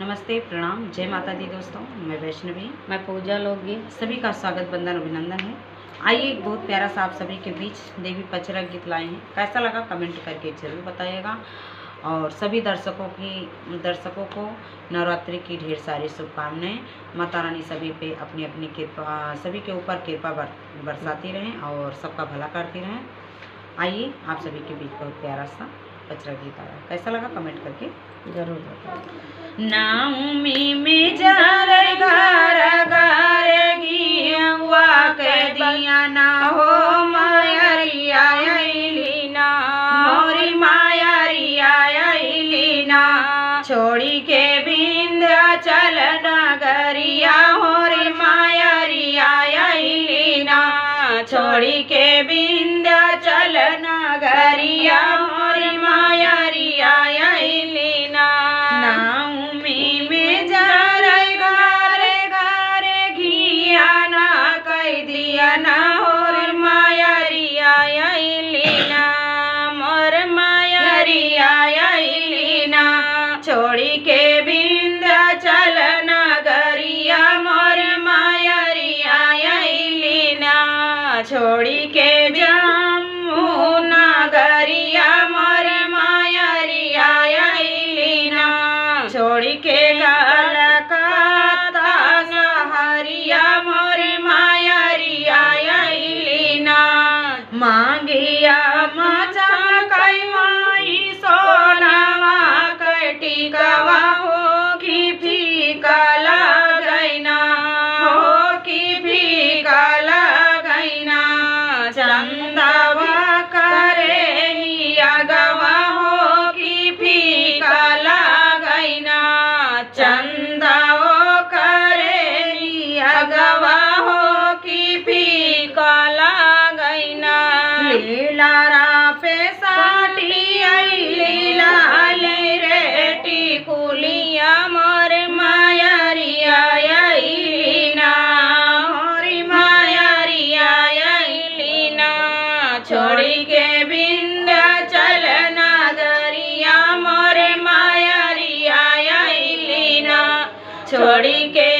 नमस्ते, प्रणाम, जय माता दी दोस्तों। मैं वैष्णवी, मैं पूजा लोकगीत। सभी का स्वागत, वंदन, अभिनंदन है। आइए एक बहुत प्यारा सा आप सभी के बीच देवी पचरा गीत लाए हैं। कैसा लगा कमेंट करके जरूर बताइएगा। और सभी दर्शकों को नवरात्रि की ढेर सारी शुभकामनाएं। माता रानी सभी पे अपनी अपनी कृपा, सभी के ऊपर कृपा बरसाती रहें और सबका भला करती रहें। आइए आप सभी के बीच बहुत प्यारा सा पचरा गीत आया। कैसा लगा कमेंट करके जरूर बताओ। नाउमी में जा रे घर घर गियवा के दिया ना हो मायरिया अइलीना, मोरी मायरिया अइलीना, छोड़ी के विंध्याचल नगरिया हो रे मायरिया अइलीना, छोड़ी के विंध्याचल नगरिया हो रे मायरिया अइलीना। नाउमी में जा रे घरे घरे घिया ना कह दिया ना हो रे मायरिया अइलीना, मोर मायरिया अइलीना, छोड़ी के विंध्याचल नगरिया मोर मायरिया अइलीना, छोड़ी के जम्मू नगरिया मोर मायरिया अइलीना, छोड़ी के कलकत्ता सहरिया मोर मायरिया अइलीना, मांगिया मचा कई माई सोनावा कटिकवा हो कि फीका लगैना, हो कि फीका लगैना, चंदवा करे हिया गवा हो कि फीका लगैना, चंदवा करे हिया गवा हो कि फीका लगैना। लीला रा पे साटी अइली लाल रे टिकुलिया मोर मायरिया अइलीना, मोर मायरिया अइलीना, छोड़ी के विंध्याचल नगरिया मोर मायरिया अइलीना, छोड़ी के